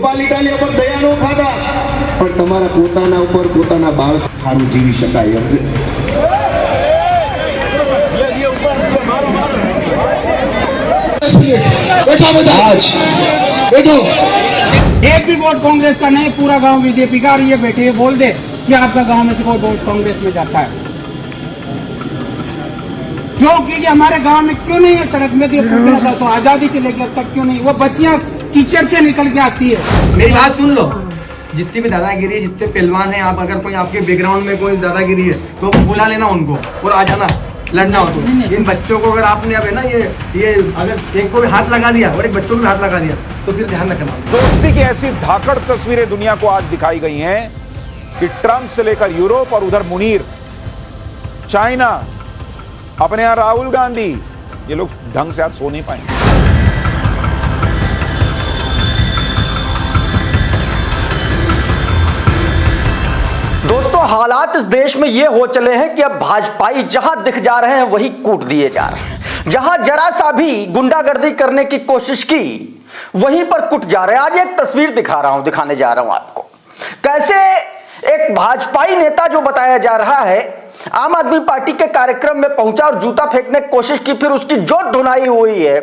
ગોપાલિકાને ઉપર દયા ન ખાતા, પણ તમારા પોતાના ઉપર પોતાના બાળક સારું જીવી શકાય એમ एक भी वोट कांग्रेस का नहीं, पूरा गांव बीजेपी का। और ये बैठे बोल दे कि आपका गांव में से कोई वोट कांग्रेस में जाता है, क्यों? क्योंकि हमारे गांव में क्यों नहीं है सड़क में? तो पूछना चाहता हूँ, आजादी से लेकर तक क्यों नहीं? वो बच्चियां कीचड़ से निकल के आती है। मेरी बात सुन लो, जितनी भी दादागिरी है, जितने पहलवान हैं आप, अगर कोई आपके बैकग्राउंड में कोई दादागिरी है तो बुला लेना उनको और आ जाना, लड़ना हो तो। इन बच्चों को अगर आपने अब है ना ये अगर एक को भी हाथ लगा दिया और एक बच्चों को भी हाथ लगा दिया तो फिर ध्यान रखना। दोस्ती की ऐसी धाकड़ तस्वीरें दुनिया को आज दिखाई गई हैं कि ट्रंप से लेकर यूरोप और उधर मुनीर, चाइना, अपने यहां राहुल गांधी, ये लोग ढंग से आज सो नहीं पाएंगे। दोस्तों, हालात इस देश में ये हो चले हैं कि अब भाजपाई जहां दिख जा रहे हैं वही कूट दिए जा रहे हैं। जहां जरा सा भी गुंडागर्दी करने की कोशिश की वहीं पर कुट जा रहे हैं। आज एक तस्वीर दिखाने जा रहा हूं आपको, कैसे एक भाजपाई नेता जो बताया जा रहा है आम आदमी पार्टी के कार्यक्रम में पहुंचा और जूता फेंकने की कोशिश की, फिर उसकी जो धुनाई हुई है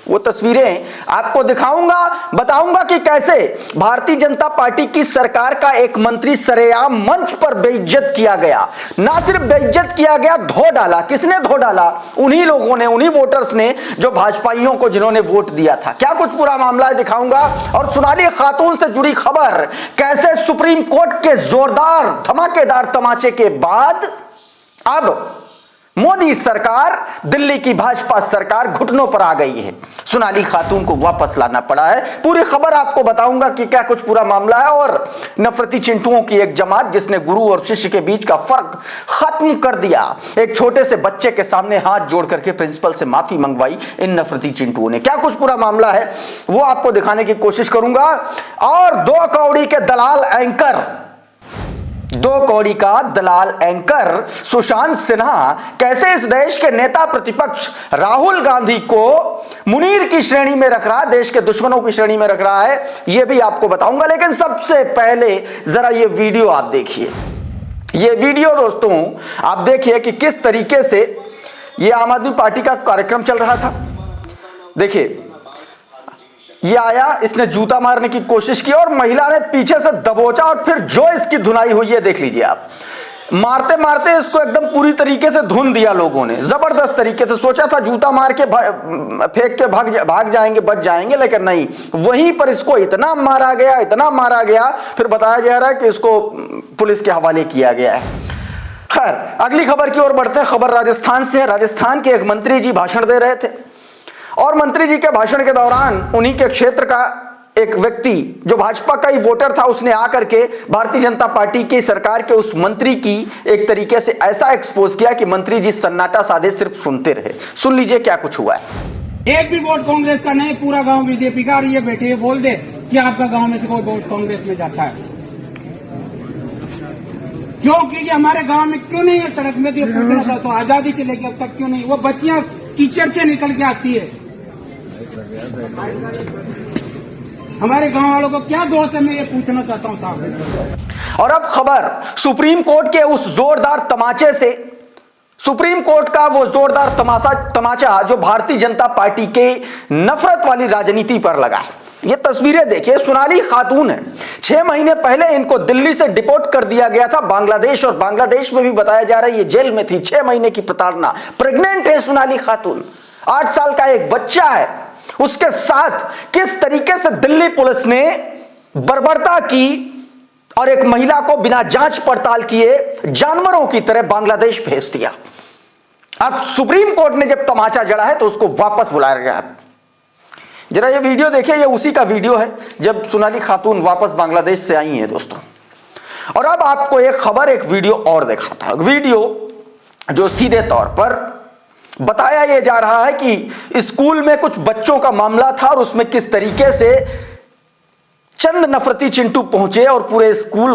वो तस्वीरें आपको दिखाऊंगा। बताऊंगा कि कैसे भारतीय जनता पार्टी की सरकार का एक मंत्री सरेआम मंच पर बेइज्जत किया गया। ना सिर्फ बेइज्जत किया गया, धो डाला। किसने धो डाला? उन्हीं लोगों ने, उन्हीं वोटर्स ने जो भाजपाइयों को जिन्होंने वोट दिया था। क्या कुछ पूरा मामला है दिखाऊंगा। और सोनाली खातून से जुड़ी खबर, कैसे सुप्रीम कोर्ट के जोरदार धमाकेदार तमाचे के बाद अब मोदी सरकार, दिल्ली की भाजपा सरकार घुटनों पर आ गई है। सोनाली खातून को वापस लाना पड़ा है। पूरी खबर आपको बताऊंगा कि क्या कुछ पूरा मामला है। और नफरती चिंटुओं की एक जमात जिसने गुरु और शिष्य के बीच का फर्क खत्म कर दिया, एक छोटे से बच्चे के सामने हाथ जोड़ करके प्रिंसिपल से माफी मंगवाई इन नफरती चिंटुओं ने। क्या कुछ पूरा मामला है वो आपको दिखाने की कोशिश करूंगा। और 2 कौड़ी के दलाल एंकर, 2 कौड़ी का दलाल एंकर सुशांत सिन्हा कैसे इस देश के नेता प्रतिपक्ष राहुल गांधी को मुनीर की श्रेणी में रख रहा है, देश के दुश्मनों की श्रेणी में रख रहा है, यह भी आपको बताऊंगा। लेकिन सबसे पहले जरा ये वीडियो आप देखिए। ये वीडियो दोस्तों आप देखिए कि किस तरीके से ये आम आदमी पार्टी का कार्यक्रम चल रहा था। देखिए, ये आया, इसने जूता मारने की कोशिश की और महिला ने पीछे से दबोचा और फिर जो इसकी धुनाई हुई है देख लीजिए आप। मारते मारते इसको एकदम पूरी तरीके से धुन दिया लोगों ने, जबरदस्त तरीके से। सोचा था जूता मार के फेंक के भाग जाएंगे, बच जाएंगे, लेकिन नहीं, वहीं पर इसको इतना मारा गया, इतना मारा गया, फिर बताया जा रहा है कि इसको पुलिस के हवाले किया गया है। खैर, अगली खबर की ओर बढ़ते हैं। खबर राजस्थान से है। राजस्थान के एक मंत्री जी भाषण दे रहे थे और मंत्री जी के भाषण के दौरान उन्हीं के क्षेत्र का एक व्यक्ति जो भाजपा का ही वोटर था, उसने आकर के भारतीय जनता पार्टी की सरकार के उस मंत्री की एक तरीके से ऐसा एक्सपोज किया कि मंत्री जी सन्नाटा साधे सिर्फ सुनते रहे। सुन लीजिए क्या कुछ हुआ है। एक भी वोट कांग्रेस का नहीं, पूरा गांव बीजेपी का। और ये बैठे बोल दे कि आपका गांव में से कोई वोट कांग्रेस में जाता है, क्यों? क्योंकि हमारे गांव में क्यों नहीं है सड़क में? तो पूछना चाहता हूँ, आजादी से लेकर तक क्यों नहीं? वो बच्चियां कीचड़ से निकल के आती है। हमारे गांव वालों को क्या दोष है, मैं ये पूछना चाहता हूं साहब। और अब खबर सुप्रीम कोर्ट के उस जोरदार तमाचे से। सुप्रीम कोर्ट का वो जोरदार तमाचा जो भारतीय जनता पार्टी के नफरत वाली राजनीति पर लगा है। ये तस्वीरें देखिए, सोनाली खातून है। 6 महीने पहले इनको दिल्ली से डिपोर्ट कर दिया गया था बांग्लादेश, और बांग्लादेश में भी बताया जा रहा है ये जेल में थी। 6 महीने की प्रताड़ना। प्रेग्नेंट है सोनाली खातून, 8 साल का एक बच्चा है। उसके साथ किस तरीके से दिल्ली पुलिस ने बर्बरता की और एक महिला को बिना जांच पड़ताल किए जानवरों की तरह बांग्लादेश भेज दिया। अब सुप्रीम कोर्ट ने जब तमाचा जड़ा है तो उसको वापस बुलाया गया। जरा ये वीडियो देखिए, ये उसी का वीडियो है जब सोनाली खातून वापस बांग्लादेश से आई है दोस्तों। और अब आपको एक खबर, एक वीडियो और दिखाता है। वीडियो जो सीधे तौर पर बताया यह जा रहा है कि स्कूल में कुछ बच्चों का मामला था और उसमें किस तरीके से चंद नफरती चिंटू पहुंचे और पूरे स्कूल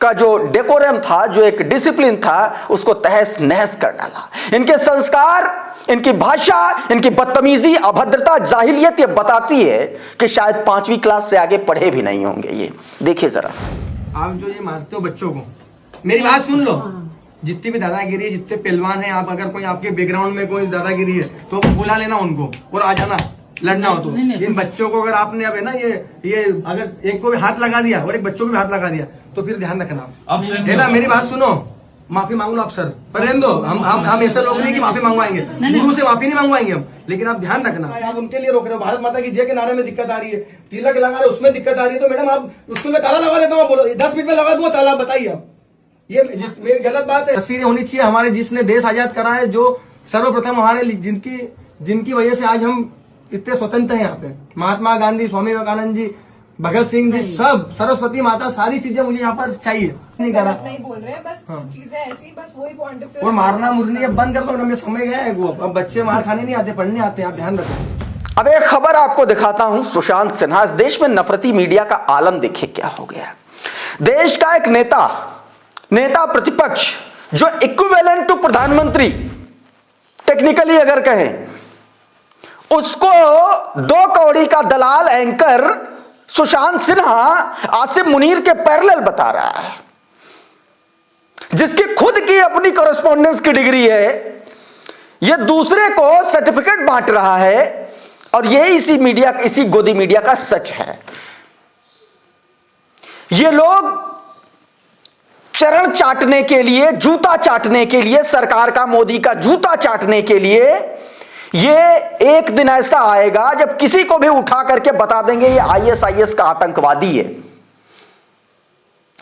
का जो डेकोरम था, जो एक डिसिप्लिन था, उसको तहस नहस कर डाला। इनके संस्कार, इनकी भाषा, इनकी बदतमीजी, अभद्रता, जाहिलियत ये बताती है कि शायद 5वीं क्लास से आगे पढ़े भी नहीं होंगे। ये देखिए जरा। आप जो ये मारते हो बच्चों को, मेरी बात सुन लो। जितनी भी दादागिरी है, जितने पहलवान हैं, आप अगर कोई आपके बैकग्राउंड में कोई दादागिरी है तो बुला लेना उनको और आ जाना, लड़ना हो तो। इन बच्चों को अगर आपने अब है ना ये अगर एक को भी हाथ लगा दिया और एक बच्चों को भी हाथ लगा दिया तो फिर ध्यान रखना है ना। मेरी बात सुनो, माफी मांग लो आप सर, पर रहने दो। हम ऐसे लोग नहीं कि माफी मंगवाएंगे, गुरु से माफी नहीं मंगवाएंगे हम, लेकिन आप ध्यान रखना। आप उनके लिए रोक रहे हो, भारत माता की जय के नारे में दिक्कत आ रही है, तिलक लगा रहे उसमें दिक्कत आ रही है, तो मैडम आप स्कूल में ताला लगा देता हूँ, बोलो 10 मिनट में लगा दूंगा ताला, बताइए आप। ये गलत बात है। तस्वीरें होनी चाहिए हमारे, जिसने देश आजाद करा है, जो सर्वप्रथम हमारे जिनकी वजह से आज हम इतने स्वतंत्र हैं यहाँ पे। महात्मा गांधी, स्वामी विवेकानंद जी, भगत सिंह जी, सब, सरस्वती माता, सारी चीजें मुझे यहाँ पर चाहिए। नहीं गलत नहीं बोल रहे हैं, बस चीजें ऐसी, बस वही पॉइंट ऑफ व्यू। और मारना मुरली अब बंद कर दो ना, मैं समझ गया है वो। अब बच्चे मार खाने नहीं आते, पढ़ने आते हैं, आप ध्यान रखो। अब एक खबर आपको दिखाता हूं, सुशांत सिन्हा। इस देश में नफरती मीडिया का आलम देखिए क्या हो गया। देश का एक नेता प्रतिपक्ष, जो इक्विवेलेंट टू प्रधानमंत्री टेक्निकली अगर कहें, उसको 2 कौड़ी का दलाल एंकर सुशांत सिन्हा आसिम मुनीर के पैरेलल बता रहा है, जिसकी खुद की अपनी कॉरेस्पॉन्डेंस की डिग्री है। यह दूसरे को सर्टिफिकेट बांट रहा है, और यह इसी गोदी मीडिया का सच है। ये लोग चरण चाटने के लिए, जूता चाटने के लिए, सरकार का, मोदी का जूता चाटने के लिए, ये एक दिन ऐसा आएगा जब किसी को भी उठा करके बता देंगे ये ISIS का आतंकवादी है।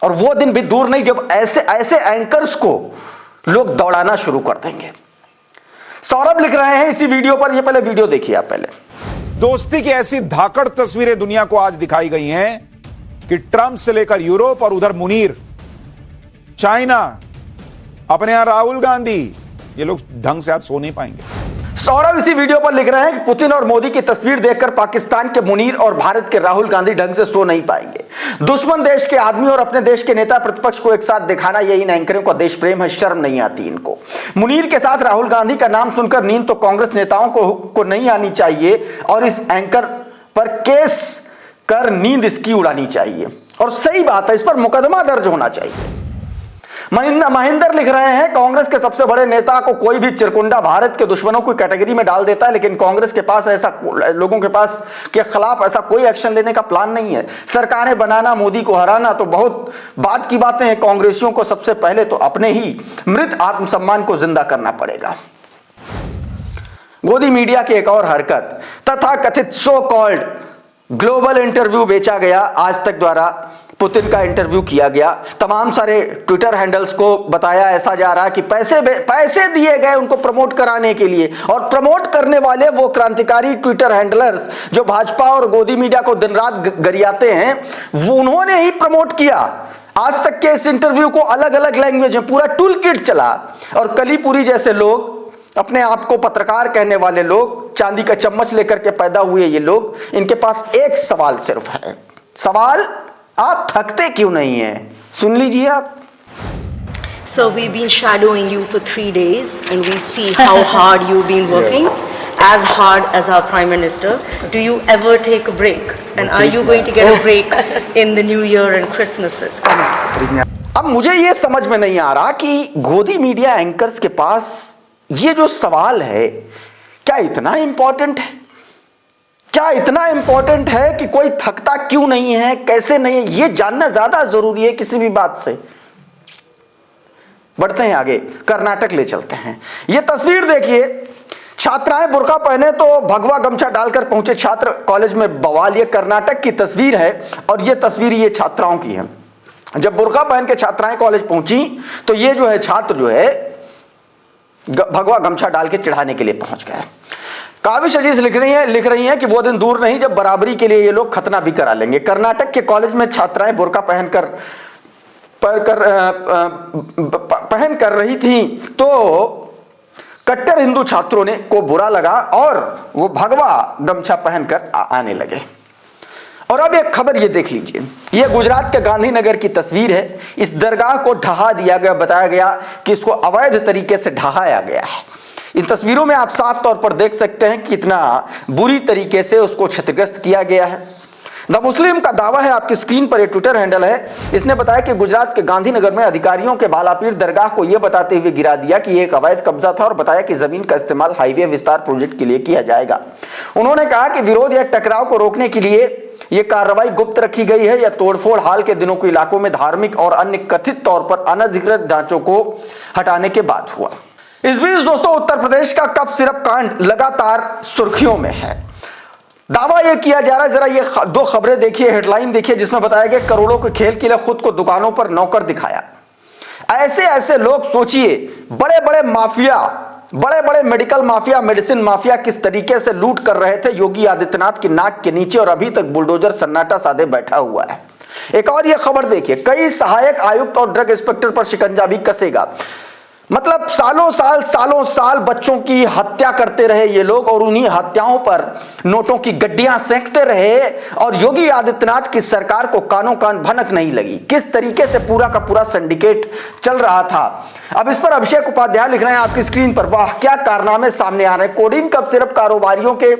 और वो दिन भी दूर नहीं जब ऐसे एंकर्स को लोग दौड़ाना शुरू कर देंगे। सौरभ लिख रहे हैं इसी वीडियो पर, ये पहले वीडियो देखिए आप पहले। दोस्ती की ऐसी धाकड़ तस्वीरें दुनिया को आज दिखाई गई हैं कि ट्रंप से लेकर यूरोप और उधर मुनीर, चाइना, अपने यहां राहुल गांधी, ये लोग ढंग से आज सो नहीं पाएंगे। सौरभ इसी वीडियो पर लिख रहे हैं कि पुतिन और मोदी की तस्वीर देखकर पाकिस्तान के मुनीर और भारत के राहुल गांधी ढंग से सो नहीं पाएंगे। दुश्मन देश के आदमी और अपने देश के नेता प्रतिपक्ष को एक साथ दिखाना, यही इन एंकरों का देश प्रेम है, शर्म नहीं आती इनको। मुनीर के साथ राहुल गांधी का नाम सुनकर नींद तो कांग्रेस नेताओं को नहीं आनी चाहिए, और इस एंकर पर केस कर नींद इसकी उड़ानी चाहिए। और सही बात है, इस पर मुकदमा दर्ज होना चाहिए। महेंद्र लिख रहे हैं, कांग्रेस के सबसे बड़े नेता को कोई भी चिरकुंडा भारत के दुश्मनों की कैटेगरी में डाल देता है, लेकिन कांग्रेस के पास लोगों के पास के खिलाफ ऐसा कोई एक्शन लेने का प्लान नहीं है। सरकारें बनाना, मोदी को हराना तो बहुत बात की बातें हैं। कांग्रेसियों को सबसे पहले तो अपने ही मृत आत्मसम्मान को जिंदा करना पड़ेगा। गोदी मीडिया की एक और हरकत, तथा कथित सो कॉल्ड ग्लोबल इंटरव्यू बेचा गया। आज तक द्वारा पुतिन का इंटरव्यू किया गया, तमाम सारे ट्विटर हैंडल्स को बताया ऐसा जा रहा है कि पैसे दिए गए उनको प्रमोट कराने के लिए, और प्रमोट करने वाले वो क्रांतिकारी ट्विटर हैंडलर्स जो भाजपा और गोदी मीडिया को दिन रात गरियाते हैं, वो उन्होंने ही प्रमोट किया। आज तक के इस इंटरव्यू को अलग अलग लैंग्वेज में पूरा टूल किट चला, और कलीपुरी जैसे लोग, अपने आप को पत्रकार कहने वाले लोग, चांदी का चम्मच लेकर के पैदा हुए ये लोग, इनके पास एक सवाल सिर्फ है। सवाल, आप थकते क्यों नहीं हैं? सुन लीजिए आप। So we've been shadowing you for 3 days and we see how hard you've been working, as hard as our Prime Minister. Do you ever take a break? And are you going to get a break in the New Year and Christmas that's coming? अब मुझे ये समझ में नहीं आ रहा कि गोदी media anchors के पास ये जो सवाल है, क्या इतना इंपॉर्टेंट है? क्या इतना इंपॉर्टेंट है कि कोई थकता क्यों नहीं है, कैसे नहीं है, यह जानना ज्यादा जरूरी है किसी भी बात से। बढ़ते हैं आगे, कर्नाटक ले चलते हैं। यह तस्वीर देखिए, छात्राएं बुर्का पहने तो भगवा गमछा डालकर पहुंचे छात्र कॉलेज में बवाल। ये कर्नाटक की तस्वीर है, और यह तस्वीर ये छात्राओं की है। जब बुर्का पहन के छात्राएं कॉलेज पहुंची तो ये जो है छात्र जो है भगवा गमछा डाल के चढ़ाने के लिए पहुंच गए। काबिश अजीज लिख रही हैं कि वो दिन दूर नहीं जब बराबरी के लिए ये लोग खतना भी करा लेंगे। कर्नाटक के कॉलेज में छात्राएं बुर्का पहन कर रही थी तो कट्टर हिंदू छात्रों को बुरा लगा और वो भगवा गमछा पहनकर आने लगे। और अब एक खबर ये देख लीजिए, ये गुजरात के गांधीनगर की तस्वीर है। इस दरगाह को ढहा दिया गया, बताया गया कि इसको अवैध तरीके से ढहाया गया है। इन तस्वीरों में आप साफ तौर पर देख सकते हैं कितना बुरी तरीके से उसको क्षतिग्रस्त किया गया है। द मुस्लिम का दावा है, आपकी स्क्रीन पर ये ट्विटर हैंडल है, इसने बताया कि गुजरात के गांधीनगर में अधिकारियों के बालापीर दरगाह को यह बताते हुए गिरा दिया कि यह एक अवैध कब्जा था और बताया कि जमीन का इस्तेमाल हाईवे विस्तार प्रोजेक्ट के लिए किया जाएगा। उन्होंने कहा कि विरोध या टकराव को रोकने के लिए यह कार्रवाई गुप्त रखी गई है या तोड़फोड़ हाल के दिनों के इलाकों में धार्मिक और अन्य कथित तौर पर अनधिकृत ढांचों को हटाने के बाद हुआ। इस बीच दोस्तों, उत्तर प्रदेश का कप सिरप कांड लगातार सुर्खियों में है। दावा यह किया जा रहा है, जरा ये दो खबरें देखिए, हेडलाइन देखिए, जिसमें बताया गया करोड़ों के खेल के लिए खुद को दुकानों पर नौकर दिखाया। ऐसे ऐसे लोग, सोचिए, बड़े बड़े माफिया, बड़े बड़े मेडिकल माफिया, मेडिसिन माफिया किस तरीके से लूट कर रहे थे योगी आदित्यनाथ की नाक के नीचे, और अभी तक बुलडोजर सन्नाटा साधे बैठा हुआ है। एक और ये खबर देखिए, कई सहायक आयुक्त और ड्रग इंस्पेक्टर पर शिकंजा भी कसेगा। मतलब सालों साल बच्चों की हत्या करते रहे ये लोग और उन्हीं हत्याओं पर नोटों की गड्डियां सेंकते रहे और योगी आदित्यनाथ की सरकार को कानों कान भनक नहीं लगी। किस तरीके से पूरा का पूरा सिंडिकेट चल रहा था। अब इस पर अभिषेक उपाध्याय लिख रहे हैं आपकी स्क्रीन पर, वाह क्या कारनामे सामने आ रहे हैं। कोडीन कप सिरप कारोबारियों के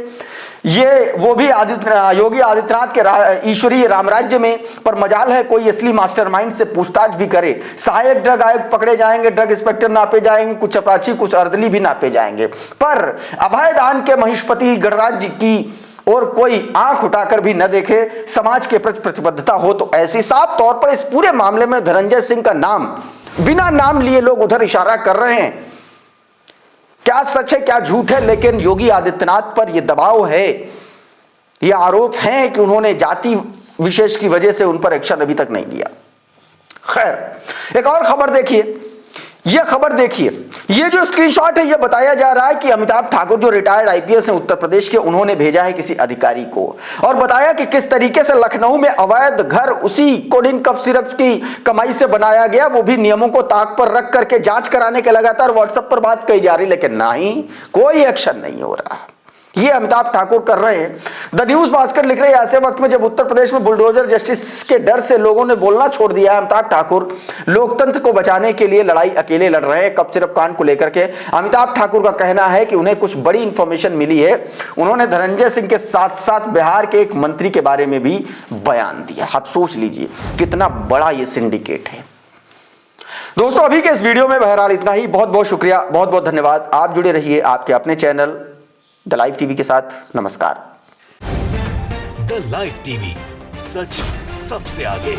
ये वो भी योगी आदित्यनाथ के ईश्वरीय रामराज्य में, पर मजाल है कोई असली मास्टरमाइंड से पूछताछ भी करे। सहायक ड्रग आयुक्त पकड़े जाएंगे, ड्रग इंस्पेक्टर नापे जाएंगे, कुछ अपराधी कुछ अर्दली भी नापे जाएंगे, पर अभयदान के महिषपति गणराज्य की और कोई आंख उठाकर भी न देखे। समाज के प्रति प्रतिबद्धता हो तो ऐसी। साफ तौर पर इस पूरे मामले में धनंजय सिंह का नाम बिना नाम लिए लोग उधर इशारा कर रहे हैं। क्या सच है क्या झूठ है, लेकिन योगी आदित्यनाथ पर यह दबाव है, यह आरोप है कि उन्होंने जाति विशेष की वजह से उन पर एक्शन अभी तक नहीं लिया। खैर, एक और खबर देखिए, यह खबर देखिए, यह जो स्क्रीनशॉट है, यह बताया जा रहा है कि अमिताभ ठाकुर जो रिटायर्ड आईपीएस हैं उत्तर प्रदेश के, उन्होंने भेजा है किसी अधिकारी को और बताया कि किस तरीके से लखनऊ में अवैध घर उसी कोडिन कफ सिरप की कमाई से बनाया गया, वो भी नियमों को ताक पर रख करके जांच कराने के लगातार व्हाट्सएप पर बात कही जा रही, लेकिन नहीं, कोई एक्शन नहीं हो रहा। ये अमिताभ ठाकुर कर रहे हैं। द न्यूज भास्कर लिख रहे हैं, ऐसे वक्त में जब उत्तर प्रदेश में बुलडोजर जस्टिस के डर से लोगों ने बोलना छोड़ दिया है, अमिताभ ठाकुर लोकतंत्र को बचाने के लिए लड़ाई अकेले लड़ रहे हैं। कप सिरप कांड को लेकर के अमिताभ ठाकुर का कहना है कि उन्हें कुछ बड़ी इंफॉर्मेशन मिली है। उन्होंने धनंजय सिंह के साथ साथ बिहार के एक मंत्री के बारे में भी बयान दिया। आप सोच लीजिए कितना बड़ा ये सिंडिकेट है। दोस्तों, अभी के इस वीडियो में बहरहाल इतना ही। बहुत बहुत शुक्रिया, बहुत बहुत धन्यवाद। आप जुड़े रहिए आपके अपने चैनल द लाइव टीवी के साथ। नमस्कार। द लाइव टीवी, सच सबसे आगे।